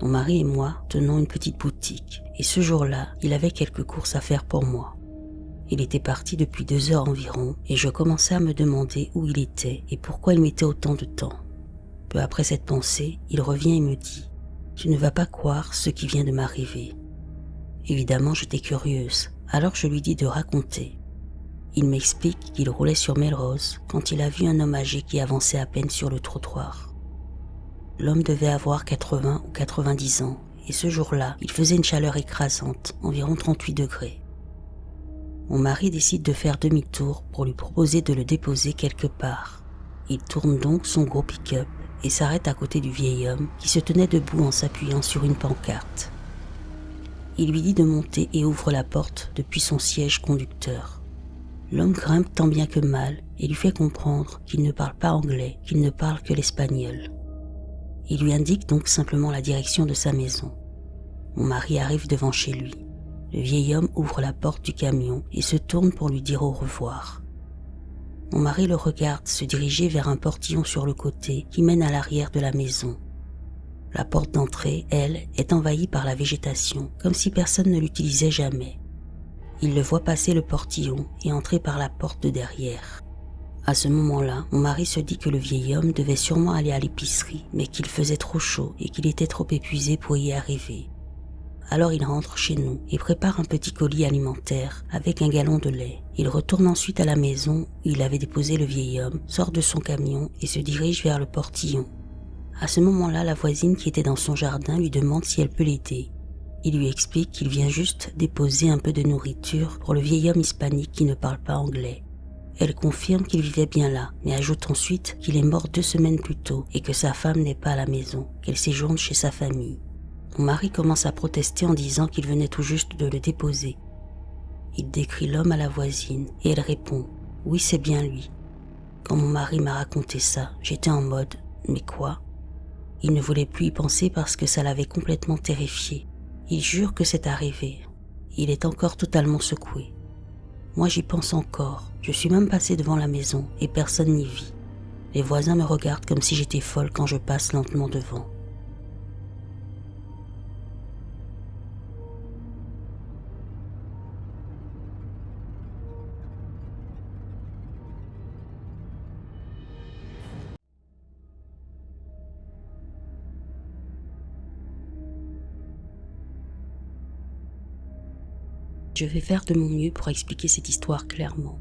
Mon mari et moi tenons une petite boutique et ce jour-là, il avait quelques courses à faire pour moi. Il était parti depuis 2 heures environ et je commençais à me demander où il était et pourquoi il mettait autant de temps. Peu après cette pensée, il revient et me dit « Tu ne vas pas croire ce qui vient de m'arriver ». Évidemment, j'étais curieuse, alors je lui dis de raconter. Il m'explique qu'il roulait sur Melrose quand il a vu un homme âgé qui avançait à peine sur le trottoir. L'homme devait avoir 80 ou 90 ans et ce jour-là, il faisait une chaleur écrasante, environ 38 degrés. Mon mari décide de faire demi-tour pour lui proposer de le déposer quelque part. Il tourne donc son gros pick-up et s'arrête à côté du vieil homme qui se tenait debout en s'appuyant sur une pancarte. Il lui dit de monter et ouvre la porte depuis son siège conducteur. L'homme grimpe tant bien que mal et lui fait comprendre qu'il ne parle pas anglais, qu'il ne parle que l'espagnol. Il lui indique donc simplement la direction de sa maison. Mon mari arrive devant chez lui. Le vieil homme ouvre la porte du camion et se tourne pour lui dire au revoir. Mon mari le regarde se diriger vers un portillon sur le côté qui mène à l'arrière de la maison. La porte d'entrée, elle, est envahie par la végétation, comme si personne ne l'utilisait jamais. Il le voit passer le portillon et entrer par la porte de derrière. À ce moment-là, mon mari se dit que le vieil homme devait sûrement aller à l'épicerie, mais qu'il faisait trop chaud et qu'il était trop épuisé pour y arriver. Alors il rentre chez nous et prépare un petit colis alimentaire avec un gallon de lait. Il retourne ensuite à la maison où il avait déposé le vieil homme, sort de son camion et se dirige vers le portillon. À ce moment-là, la voisine qui était dans son jardin lui demande si elle peut l'aider. Il lui explique qu'il vient juste déposer un peu de nourriture pour le vieil homme hispanique qui ne parle pas anglais. Elle confirme qu'il vivait bien là, mais ajoute ensuite qu'il est mort 2 semaines plus tôt et que sa femme n'est pas à la maison, qu'elle séjourne chez sa famille. Mon mari commence à protester en disant qu'il venait tout juste de le déposer. Il décrit l'homme à la voisine et elle répond « Oui, c'est bien lui ». Quand mon mari m'a raconté ça, j'étais en mode « Mais quoi ?» Il ne voulait plus y penser parce que ça l'avait complètement terrifié. Il jure que c'est arrivé. Il est encore totalement secoué. Moi j'y pense encore, je suis même passée devant la maison et personne n'y vit. Les voisins me regardent comme si j'étais folle quand je passe lentement devant. Je vais faire de mon mieux pour expliquer cette histoire clairement.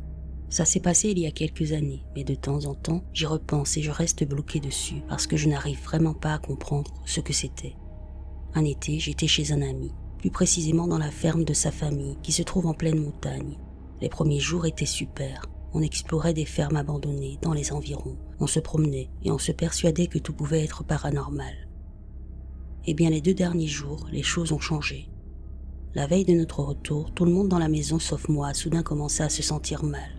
Ça s'est passé il y a quelques années, mais de temps en temps, j'y repense et je reste bloquée dessus parce que je n'arrive vraiment pas à comprendre ce que c'était. Un été, j'étais chez un ami, plus précisément dans la ferme de sa famille qui se trouve en pleine montagne. Les premiers jours étaient super. On explorait des fermes abandonnées dans les environs, on se promenait et on se persuadait que tout pouvait être paranormal. Eh bien, les 2 derniers jours, les choses ont changé. La veille de notre retour, tout le monde dans la maison sauf moi a soudain commencé à se sentir mal.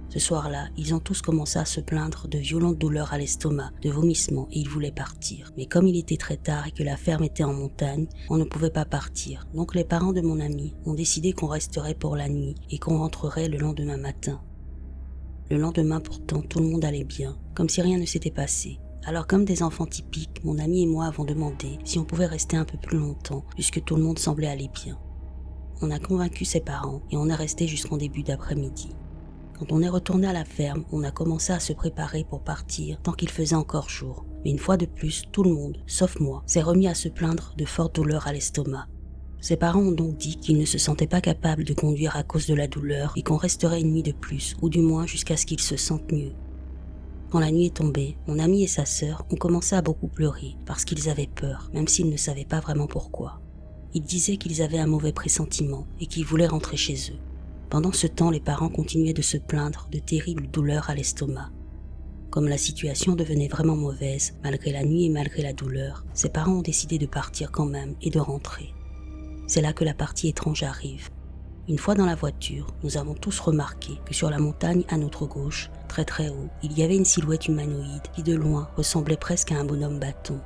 Ce soir-là, ils ont tous commencé à se plaindre de violentes douleurs à l'estomac, de vomissements et ils voulaient partir. Mais comme il était très tard et que la ferme était en montagne, on ne pouvait pas partir. Donc les parents de mon ami ont décidé qu'on resterait pour la nuit et qu'on rentrerait le lendemain matin. Le lendemain pourtant, tout le monde allait bien, comme si rien ne s'était passé. Alors comme des enfants typiques, mon ami et moi avons demandé si on pouvait rester un peu plus longtemps puisque tout le monde semblait aller bien. On a convaincu ses parents et on est resté jusqu'en début d'après-midi. Quand on est retourné à la ferme, on a commencé à se préparer pour partir tant qu'il faisait encore jour. Mais une fois de plus, tout le monde, sauf moi, s'est remis à se plaindre de fortes douleurs à l'estomac. Ses parents ont donc dit qu'ils ne se sentaient pas capables de conduire à cause de la douleur et qu'on resterait une nuit de plus, ou du moins jusqu'à ce qu'ils se sentent mieux. Quand la nuit est tombée, mon ami et sa sœur ont commencé à beaucoup pleurer parce qu'ils avaient peur, même s'ils ne savaient pas vraiment pourquoi. Ils disaient qu'ils avaient un mauvais pressentiment et qu'ils voulaient rentrer chez eux. Pendant ce temps, les parents continuaient de se plaindre de terribles douleurs à l'estomac. Comme la situation devenait vraiment mauvaise, malgré la nuit et malgré la douleur, ses parents ont décidé de partir quand même et de rentrer. C'est là que la partie étrange arrive. Une fois dans la voiture, nous avons tous remarqué que sur la montagne à notre gauche, très très haut, il y avait une silhouette humanoïde qui de loin ressemblait presque à un bonhomme bâton.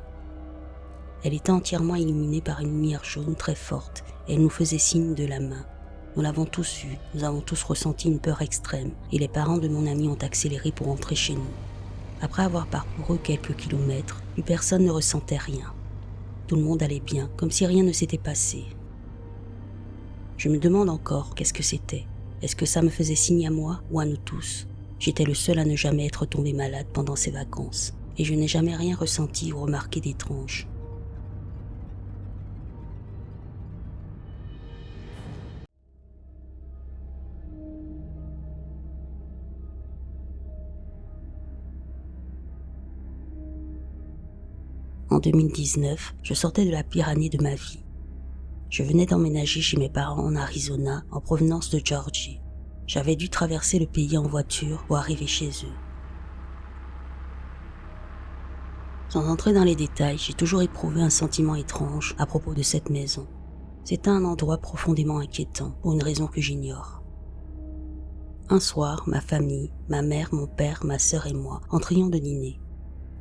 Elle était entièrement illuminée par une lumière jaune très forte et elle nous faisait signe de la main. Nous l'avons tous vu, nous avons tous ressenti une peur extrême et les parents de mon ami ont accéléré pour rentrer chez nous. Après avoir parcouru quelques kilomètres, plus personne ne ressentait rien. tout le monde allait bien, comme si rien ne s'était passé. Je me demande encore qu'est-ce que c'était. Est-ce que ça me faisait signe à moi ou à nous tous? J'étais le seul à ne jamais être tombé malade pendant ces vacances, et je n'ai jamais rien ressenti ou remarqué d'étrange. En 2019, je sortais de la pire année de ma vie. Je venais d'emménager chez mes parents en Arizona en provenance de Georgie. J'avais dû traverser le pays en voiture pour arriver chez eux. Sans entrer dans les détails, j'ai toujours éprouvé un sentiment étrange à propos de cette maison. C'était un endroit profondément inquiétant pour une raison que j'ignore. Un soir, ma famille, ma mère, mon père, ma sœur et moi entrions de dîner.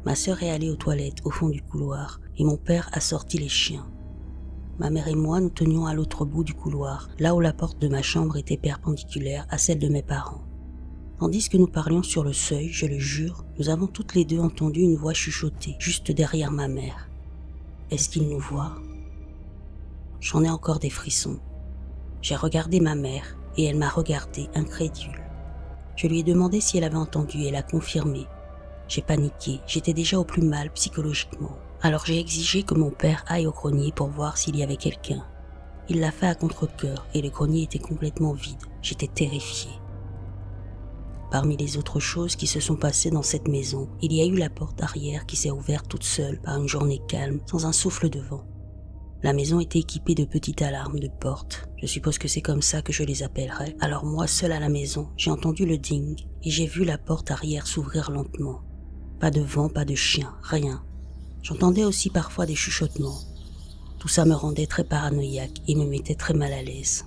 Ma sœur est allée aux toilettes au fond du couloir et mon père a sorti les chiens. Ma mère et moi nous tenions à l'autre bout du couloir, là où la porte de ma chambre était perpendiculaire à celle de mes parents. Tandis que nous parlions sur le seuil, je le jure, nous avons toutes les deux entendu une voix chuchoter juste derrière ma mère. Est-ce qu'il nous voit? J'en ai encore des frissons. J'ai regardé ma mère et elle m'a regardé incrédule. Je lui ai demandé si elle avait entendu et elle a confirmé. J'ai paniqué, j'étais déjà au plus mal psychologiquement. Alors j'ai exigé que mon père aille au grenier pour voir s'il y avait quelqu'un. Il l'a fait à contre-cœur et le grenier était complètement vide. J'étais terrifiée. Parmi les autres choses qui se sont passées dans cette maison, il y a eu la porte arrière qui s'est ouverte toute seule par une journée calme, sans un souffle de vent. La maison était équipée de petites alarmes de porte. Je suppose que c'est comme ça que je les appellerais. Alors moi, seule à la maison, j'ai entendu le ding et j'ai vu la porte arrière s'ouvrir lentement. Pas de vent, pas de chien, rien. J'entendais aussi parfois des chuchotements. Tout ça me rendait très paranoïaque et me mettait très mal à l'aise.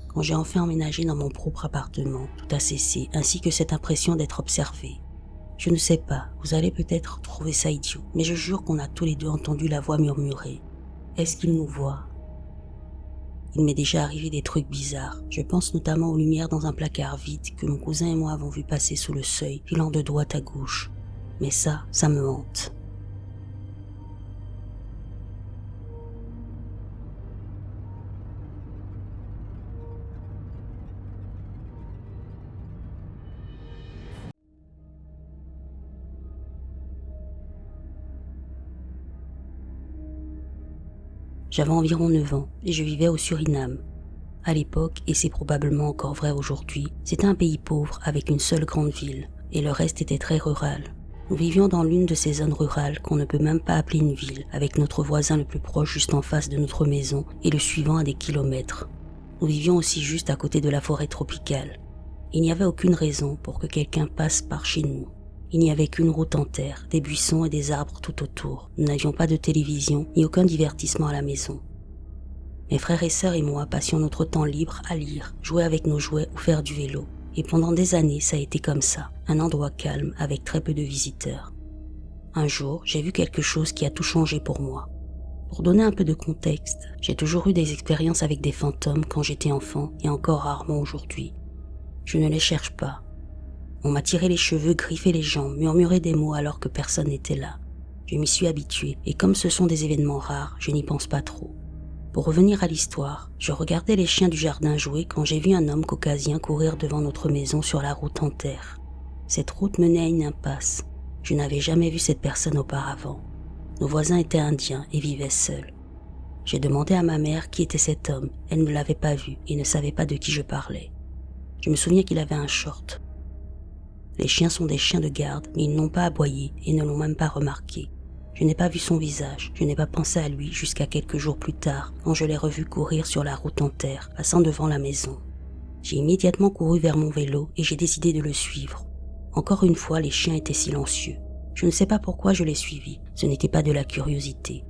Quand j'ai enfin emménagé dans mon propre appartement, tout a cessé, ainsi que cette impression d'être observé. Je ne sais pas, vous allez peut-être trouver ça idiot, mais je jure qu'on a tous les deux entendu la voix murmurer. Est-ce qu'il nous voit? Il m'est déjà arrivé des trucs bizarres. Je pense notamment aux lumières dans un placard vide que mon cousin et moi avons vu passer sous le seuil, filant de droite à gauche. Mais ça me hante. J'avais environ 9 ans et je vivais au Suriname. À l'époque, et c'est probablement encore vrai aujourd'hui, c'était un pays pauvre avec une seule grande ville, et le reste était très rural. Nous vivions dans l'une de ces zones rurales qu'on ne peut même pas appeler une ville, avec notre voisin le plus proche juste en face de notre maison et le suivant à des kilomètres. Nous vivions aussi juste à côté de la forêt tropicale. Il n'y avait aucune raison pour que quelqu'un passe par chez nous. Il n'y avait qu'une route en terre, des buissons et des arbres tout autour. Nous n'avions pas de télévision ni aucun divertissement à la maison. Mes frères et sœurs et moi passions notre temps libre à lire, jouer avec nos jouets ou faire du vélo. Et pendant des années, ça a été comme ça, un endroit calme avec très peu de visiteurs. Un jour, j'ai vu quelque chose qui a tout changé pour moi. Pour donner un peu de contexte, j'ai toujours eu des expériences avec des fantômes quand j'étais enfant et encore rarement aujourd'hui. Je ne les cherche pas. On m'a tiré les cheveux, griffé les jambes, murmuré des mots alors que personne n'était là. Je m'y suis habituée et comme ce sont des événements rares, je n'y pense pas trop. Pour revenir à l'histoire, je regardais les chiens du jardin jouer quand j'ai vu un homme caucasien courir devant notre maison sur la route en terre. Cette route menait à une impasse. Je n'avais jamais vu cette personne auparavant. Nos voisins étaient indiens et vivaient seuls. J'ai demandé à ma mère qui était cet homme. Elle ne l'avait pas vu et ne savait pas de qui je parlais. Je me souviens qu'il avait un short. Les chiens sont des chiens de garde, mais ils n'ont pas aboyé et ne l'ont même pas remarqué. Je n'ai pas vu son visage, je n'ai pas pensé à lui jusqu'à quelques jours plus tard, quand je l'ai revu courir sur la route en terre, passant devant la maison. J'ai immédiatement couru vers mon vélo et j'ai décidé de le suivre. Encore une fois, les chiens étaient silencieux. Je ne sais pas pourquoi je les suivis, ce n'était pas de la curiosité.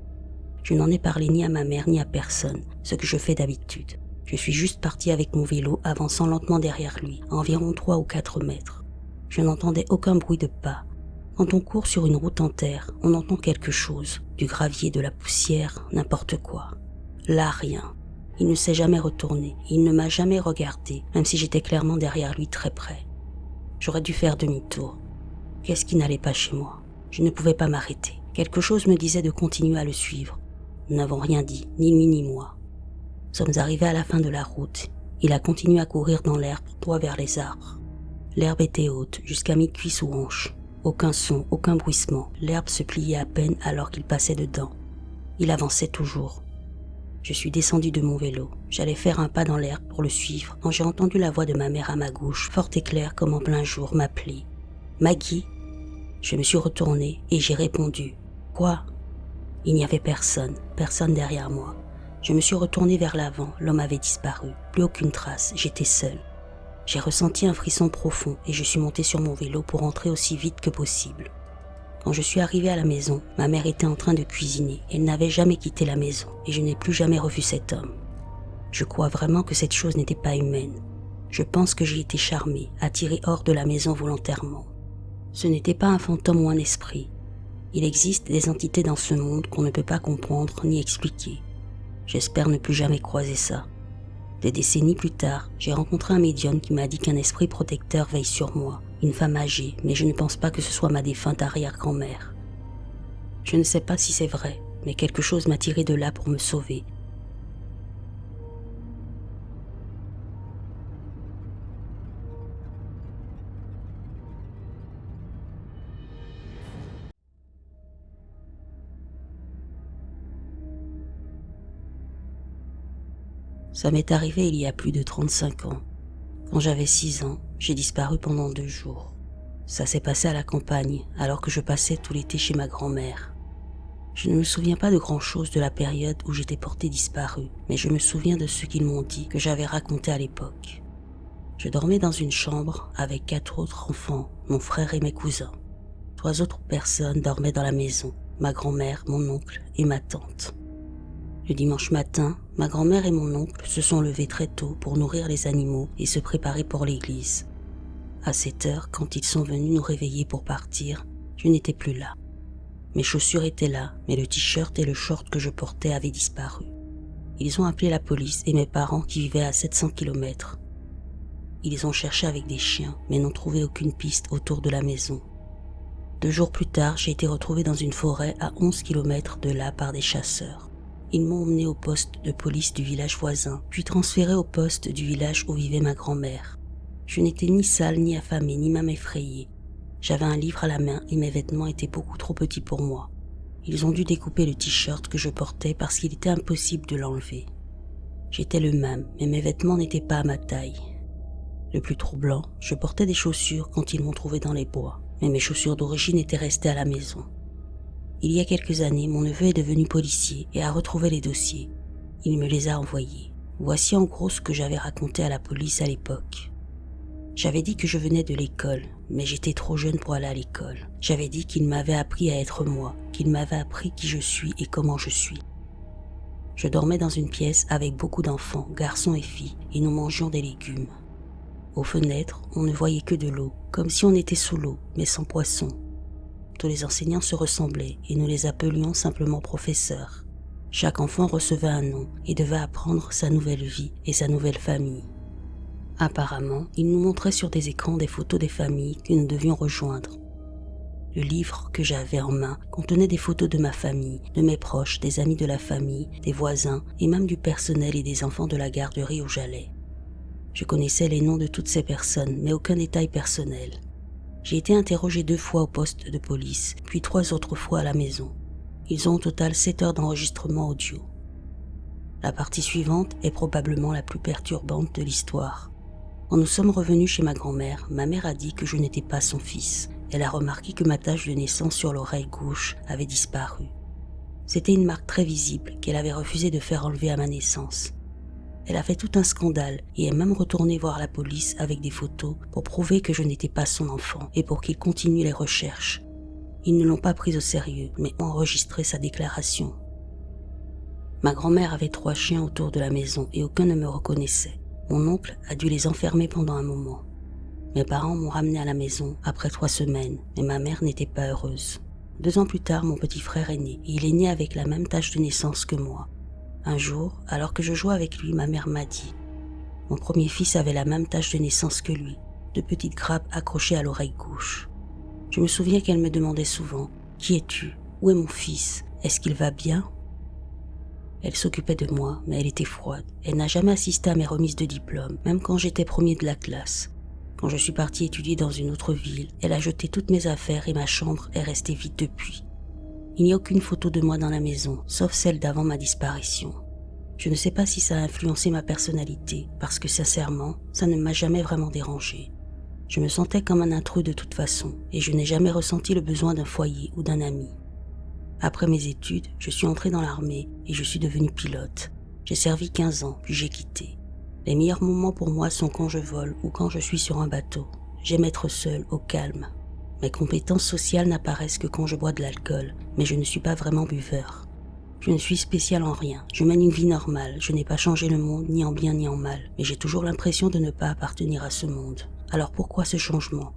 Je n'en ai parlé ni à ma mère ni à personne, ce que je fais d'habitude. Je suis juste parti avec mon vélo, avançant lentement derrière lui, à environ 3 ou 4 mètres. Je n'entendais aucun bruit de pas. Quand on court sur une route en terre, on entend quelque chose, du gravier, de la poussière, n'importe quoi. Là, rien. Il ne s'est jamais retourné, il ne m'a jamais regardé, même si j'étais clairement derrière lui très près. J'aurais dû faire demi-tour. Qu'est-ce qui n'allait pas chez moi? Je ne pouvais pas m'arrêter. Quelque chose me disait de continuer à le suivre. Nous n'avons rien dit, ni lui ni moi. Nous sommes arrivés à la fin de la route. Il a continué à courir dans l'herbe, droit vers les arbres. L'herbe était haute, jusqu'à mi-cuisse ou hanche. Aucun son, aucun bruissement. L'herbe se pliait à peine alors qu'il passait dedans. Il avançait toujours. Je suis descendu de mon vélo. J'allais faire un pas dans l'herbe pour le suivre quand j'ai entendu la voix de ma mère à ma gauche, forte et claire comme en plein jour, m'appeler. « Maggie !» Je me suis retourné et j'ai répondu. « Quoi ?» Il n'y avait personne derrière moi. Je me suis retourné vers l'avant, l'homme avait disparu. Plus aucune trace, j'étais seul. J'ai ressenti un frisson profond et je suis monté sur mon vélo pour rentrer aussi vite que possible. Quand je suis arrivé à la maison, ma mère était en train de cuisiner. Elle n'avait jamais quitté la maison et je n'ai plus jamais revu cet homme. Je crois vraiment que cette chose n'était pas humaine. Je pense que j'ai été charmé, attiré hors de la maison volontairement. Ce n'était pas un fantôme ou un esprit. Il existe des entités dans ce monde qu'on ne peut pas comprendre ni expliquer. J'espère ne plus jamais croiser ça. Des décennies plus tard, j'ai rencontré un médium qui m'a dit qu'un esprit protecteur veille sur moi, une femme âgée, mais je ne pense pas que ce soit ma défunte arrière-grand-mère. Je ne sais pas si c'est vrai, mais quelque chose m'a tiré de là pour me sauver. Ça m'est arrivé il y a plus de 35 ans. Quand j'avais 6 ans, j'ai disparu pendant 2 jours. Ça s'est passé à la campagne, alors que je passais tout l'été chez ma grand-mère. Je ne me souviens pas de grand-chose de la période où j'étais porté disparu, mais je me souviens de ce qu'ils m'ont dit que j'avais raconté à l'époque. Je dormais dans une chambre avec 4 autres enfants, mon frère et mes cousins. 3 autres personnes dormaient dans la maison, ma grand-mère, mon oncle et ma tante. Le dimanche matin, ma grand-mère et mon oncle se sont levés très tôt pour nourrir les animaux et se préparer pour l'église. À 7 heures, quand ils sont venus nous réveiller pour partir, je n'étais plus là. Mes chaussures étaient là, mais le t-shirt et le short que je portais avaient disparu. Ils ont appelé la police et mes parents qui vivaient à 700 km. Ils ont cherché avec des chiens, mais n'ont trouvé aucune piste autour de la maison. 2 jours plus tard, j'ai été retrouvé dans une forêt à 11 km de là par des chasseurs. Ils m'ont emmené au poste de police du village voisin, puis transféré au poste du village où vivait ma grand-mère. Je n'étais ni sale, ni affamé, ni même effrayé. J'avais un livre à la main et mes vêtements étaient beaucoup trop petits pour moi. Ils ont dû découper le t-shirt que je portais parce qu'il était impossible de l'enlever. J'étais le même, mais mes vêtements n'étaient pas à ma taille. Le plus troublant, je portais des chaussures quand ils m'ont trouvé dans les bois, mais mes chaussures d'origine étaient restées à la maison. Il y a quelques années, mon neveu est devenu policier et a retrouvé les dossiers. Il me les a envoyés. Voici en gros ce que j'avais raconté à la police à l'époque. J'avais dit que je venais de l'école, mais j'étais trop jeune pour aller à l'école. J'avais dit qu'il m'avait appris à être moi, qu'il m'avait appris qui je suis et comment je suis. Je dormais dans une pièce avec beaucoup d'enfants, garçons et filles, et nous mangions des légumes. Aux fenêtres, on ne voyait que de l'eau, comme si on était sous l'eau, mais sans poissons. Tous les enseignants se ressemblaient et nous les appelions simplement professeurs. Chaque enfant recevait un nom et devait apprendre sa nouvelle vie et sa nouvelle famille. Apparemment, ils nous montraient sur des écrans des photos des familles que nous devions rejoindre. Le livre que j'avais en main contenait des photos de ma famille, de mes proches, des amis de la famille, des voisins et même du personnel et des enfants de la garderie où j'allais. Je connaissais les noms de toutes ces personnes, mais aucun détail personnel. J'ai été interrogé 2 fois au poste de police, puis 3 autres fois à la maison. Ils ont au total 7 heures d'enregistrement audio. La partie suivante est probablement la plus perturbante de l'histoire. Quand nous sommes revenus chez ma grand-mère, ma mère a dit que je n'étais pas son fils. Elle a remarqué que ma tache de naissance sur l'oreille gauche avait disparu. C'était une marque très visible qu'elle avait refusé de faire enlever à ma naissance. Elle a fait tout un scandale et est même retournée voir la police avec des photos pour prouver que je n'étais pas son enfant et pour qu'ils continuent les recherches. Ils ne l'ont pas prise au sérieux, mais ont enregistré sa déclaration. Ma grand-mère avait 3 chiens autour de la maison et aucun ne me reconnaissait. Mon oncle a dû les enfermer pendant un moment. Mes parents m'ont ramené à la maison après 3 semaines, mais ma mère n'était pas heureuse. 2 ans plus tard, mon petit frère est né et il est né avec la même tache de naissance que moi. Un jour, alors que je jouais avec lui, ma mère m'a dit « Mon premier fils avait la même tache de naissance que lui, 2 petites grappes accrochées à l'oreille gauche. » Je me souviens qu'elle me demandait souvent « Qui es-tu ? Où est mon fils? Est-ce qu'il va bien? Elle s'occupait de moi, mais elle était froide. Elle n'a jamais assisté à mes remises de diplôme, même quand j'étais premier de la classe. Quand je suis partie étudier dans une autre ville, elle a jeté toutes mes affaires et ma chambre est restée vide depuis. Il n'y a aucune photo de moi dans la maison, sauf celle d'avant ma disparition. Je ne sais pas si ça a influencé ma personnalité, parce que sincèrement, ça ne m'a jamais vraiment dérangée. Je me sentais comme un intrus de toute façon, et je n'ai jamais ressenti le besoin d'un foyer ou d'un ami. Après mes études, je suis entrée dans l'armée et je suis devenue pilote. J'ai servi 15 ans, puis j'ai quitté. Les meilleurs moments pour moi sont quand je vole ou quand je suis sur un bateau. J'aime être seule, au calme. Mes compétences sociales n'apparaissent que quand je bois de l'alcool, mais je ne suis pas vraiment buveur. Je ne suis spécial en rien, je mène une vie normale, je n'ai pas changé le monde ni en bien ni en mal, mais j'ai toujours l'impression de ne pas appartenir à ce monde. Alors pourquoi ce changement?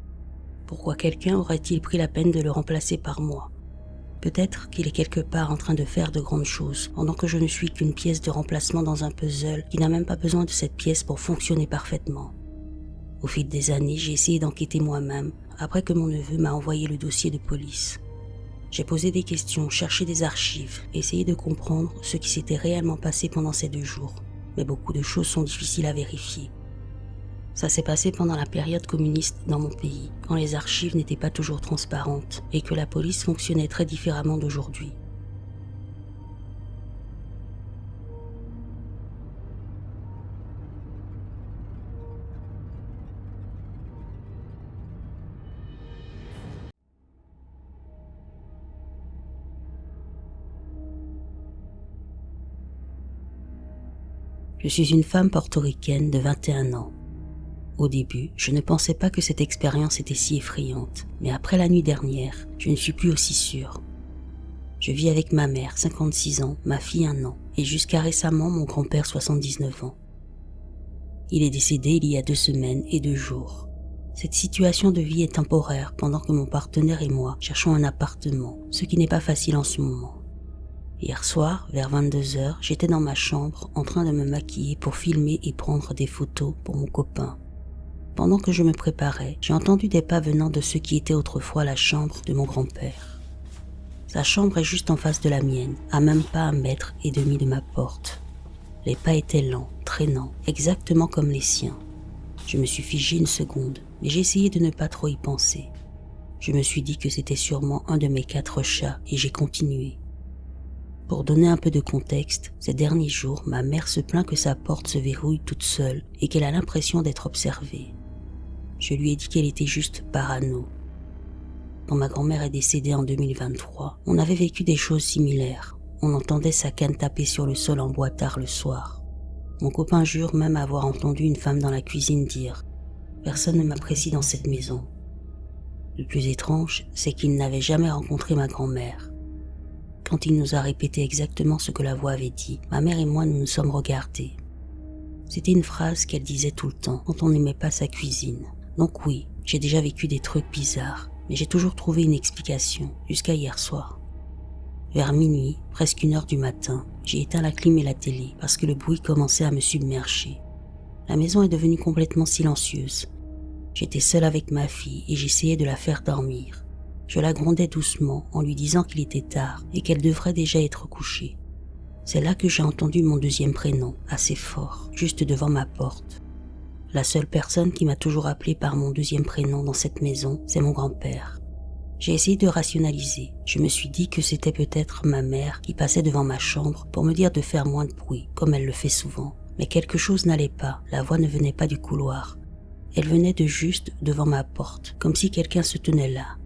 Pourquoi quelqu'un aurait-il pris la peine de le remplacer par moi? Peut-être qu'il est quelque part en train de faire de grandes choses, pendant que je ne suis qu'une pièce de remplacement dans un puzzle qui n'a même pas besoin de cette pièce pour fonctionner parfaitement. Au fil des années, j'ai essayé d'enquêter moi-même, après que mon neveu m'a envoyé le dossier de police. J'ai posé des questions, cherché des archives, essayé de comprendre ce qui s'était réellement passé pendant ces 2 jours. Mais beaucoup de choses sont difficiles à vérifier. Ça s'est passé pendant la période communiste dans mon pays, quand les archives n'étaient pas toujours transparentes et que la police fonctionnait très différemment d'aujourd'hui. Je suis une femme portoricaine de 21 ans. Au début, je ne pensais pas que cette expérience était si effrayante, mais après la nuit dernière, je ne suis plus aussi sûre. Je vis avec ma mère, 56 ans, ma fille 1 an, et jusqu'à récemment mon grand-père, 79 ans. Il est décédé il y a 2 semaines et 2 jours. Cette situation de vie est temporaire pendant que mon partenaire et moi cherchons un appartement, ce qui n'est pas facile en ce moment. Hier soir, vers 22h, j'étais dans ma chambre en train de me maquiller pour filmer et prendre des photos pour mon copain. Pendant que je me préparais, j'ai entendu des pas venant de ce qui était autrefois la chambre de mon grand-père. Sa chambre est juste en face de la mienne, à même pas 1,5 m de ma porte. Les pas étaient lents, traînants, exactement comme les siens. Je me suis figée une seconde, mais j'ai essayé de ne pas trop y penser. Je me suis dit que c'était sûrement un de mes 4 chats et j'ai continué. Pour donner un peu de contexte, ces derniers jours, ma mère se plaint que sa porte se verrouille toute seule et qu'elle a l'impression d'être observée. Je lui ai dit qu'elle était juste parano. Quand ma grand-mère est décédée en 2023, on avait vécu des choses similaires. On entendait sa canne taper sur le sol en bois tard le soir. Mon copain jure même avoir entendu une femme dans la cuisine dire « Personne ne m'apprécie dans cette maison ». Le plus étrange, c'est qu'il n'avait jamais rencontré ma grand-mère. Quand il nous a répété exactement ce que la voix avait dit, ma mère et moi nous nous sommes regardés. C'était une phrase qu'elle disait tout le temps quand on n'aimait pas sa cuisine. Donc oui, j'ai déjà vécu des trucs bizarres, mais j'ai toujours trouvé une explication, jusqu'à hier soir. Vers minuit, presque 1h du matin, j'ai éteint la clim et la télé parce que le bruit commençait à me submerger. La maison est devenue complètement silencieuse. J'étais seule avec ma fille et j'essayais de la faire dormir. Je la grondais doucement en lui disant qu'il était tard et qu'elle devrait déjà être couchée. C'est là que j'ai entendu mon 2e prénom, assez fort, juste devant ma porte. La seule personne qui m'a toujours appelé par mon 2e prénom dans cette maison, c'est mon grand-père. J'ai essayé de rationaliser. Je me suis dit que c'était peut-être ma mère qui passait devant ma chambre pour me dire de faire moins de bruit, comme elle le fait souvent. Mais quelque chose n'allait pas, la voix ne venait pas du couloir. Elle venait de juste devant ma porte, comme si quelqu'un se tenait là.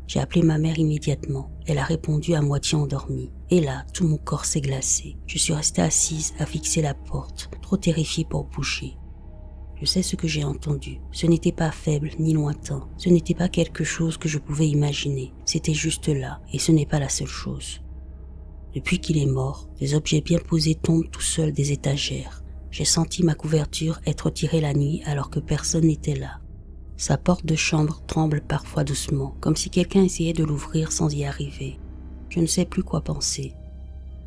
J'ai appelé ma mère immédiatement. Elle a répondu à moitié endormie. Et là, tout mon corps s'est glacé. Je suis restée assise à fixer la porte, trop terrifiée pour bouger. Je sais ce que j'ai entendu. Ce n'était pas faible ni lointain. Ce n'était pas quelque chose que je pouvais imaginer. C'était juste là, et ce n'est pas la seule chose. Depuis qu'il est mort, des objets bien posés tombent tout seuls des étagères. J'ai senti ma couverture être tirée la nuit alors que personne n'était là. Sa porte de chambre tremble parfois doucement, comme si quelqu'un essayait de l'ouvrir sans y arriver. Je ne sais plus quoi penser.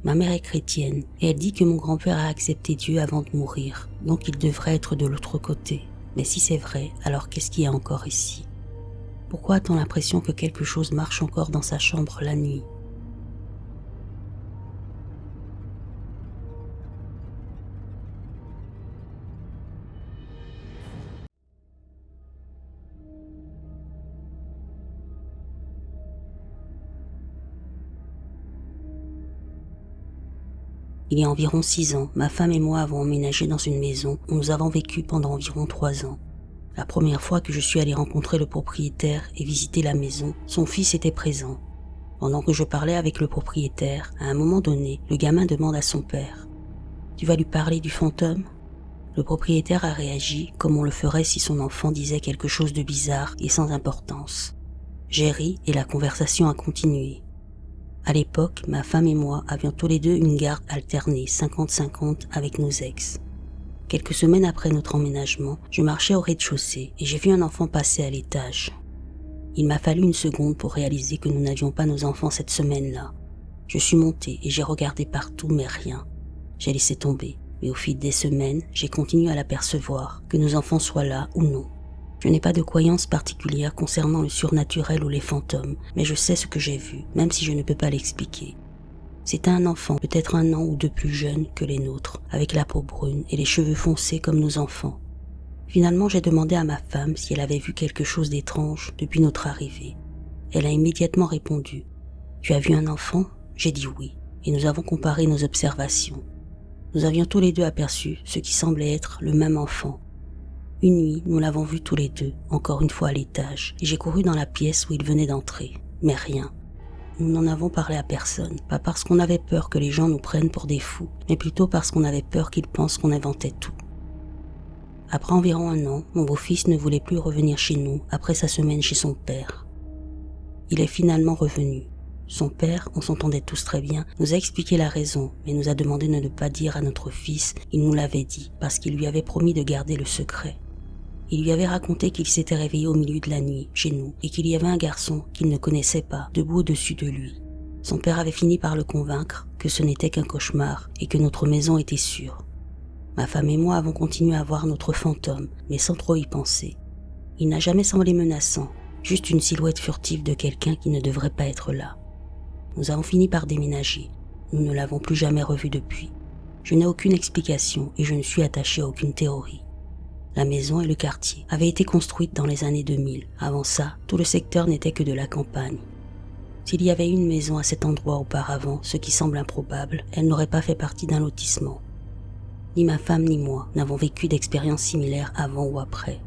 Ma mère est chrétienne et elle dit que mon grand-père a accepté Dieu avant de mourir, donc il devrait être de l'autre côté. Mais si c'est vrai, alors qu'est-ce qu'il y a encore ici? Pourquoi a-t-on l'impression que quelque chose marche encore dans sa chambre la nuit? Il y a environ 6 ans, ma femme et moi avons emménagé dans une maison où nous avons vécu pendant environ 3 ans. La première fois que je suis allé rencontrer le propriétaire et visiter la maison, son fils était présent. Pendant que je parlais avec le propriétaire, à un moment donné, le gamin demande à son père « Tu vas lui parler du fantôme ?» Le propriétaire a réagi comme on le ferait si son enfant disait quelque chose de bizarre et sans importance. J'ai ri et la conversation a continué. À l'époque, ma femme et moi avions tous les deux une garde alternée 50-50 avec nos ex. Quelques semaines après notre emménagement, je marchais au rez-de-chaussée et j'ai vu un enfant passer à l'étage. Il m'a fallu une seconde pour réaliser que nous n'avions pas nos enfants cette semaine-là. Je suis montée et j'ai regardé partout mais rien. J'ai laissé tomber, mais au fil des semaines, j'ai continué à l'apercevoir, que nos enfants soient là ou non. Je n'ai pas de croyance particulière concernant le surnaturel ou les fantômes, mais je sais ce que j'ai vu, même si je ne peux pas l'expliquer. C'était un enfant, peut-être 1 an ou 2 plus jeune que les nôtres, avec la peau brune et les cheveux foncés comme nos enfants. Finalement, j'ai demandé à ma femme si elle avait vu quelque chose d'étrange depuis notre arrivée. Elle a immédiatement répondu « Tu as vu un enfant ?» J'ai dit oui, et nous avons comparé nos observations. Nous avions tous les deux aperçu ce qui semblait être le même enfant. Une nuit, nous l'avons vu tous les deux, encore une fois à l'étage, et j'ai couru dans la pièce où il venait d'entrer, mais rien. Nous n'en avons parlé à personne, pas parce qu'on avait peur que les gens nous prennent pour des fous, mais plutôt parce qu'on avait peur qu'ils pensent qu'on inventait tout. Après environ 1 an, mon beau-fils ne voulait plus revenir chez nous après sa semaine chez son père. Il est finalement revenu. Son père, on s'entendait tous très bien, nous a expliqué la raison, mais nous a demandé de ne pas dire à notre fils, il nous l'avait dit, parce qu'il lui avait promis de garder le secret. Il lui avait raconté qu'il s'était réveillé au milieu de la nuit, chez nous, et qu'il y avait un garçon qu'il ne connaissait pas, debout au-dessus de lui. Son père avait fini par le convaincre que ce n'était qu'un cauchemar et que notre maison était sûre. Ma femme et moi avons continué à voir notre fantôme, mais sans trop y penser. Il n'a jamais semblé menaçant, juste une silhouette furtive de quelqu'un qui ne devrait pas être là. Nous avons fini par déménager. Nous ne l'avons plus jamais revu depuis. Je n'ai aucune explication et je ne suis attaché à aucune théorie. La maison et le quartier avaient été construites dans les années 2000. Avant ça, tout le secteur n'était que de la campagne. S'il y avait une maison à cet endroit auparavant, ce qui semble improbable, elle n'aurait pas fait partie d'un lotissement. Ni ma femme ni moi n'avons vécu d'expériences similaires avant ou après.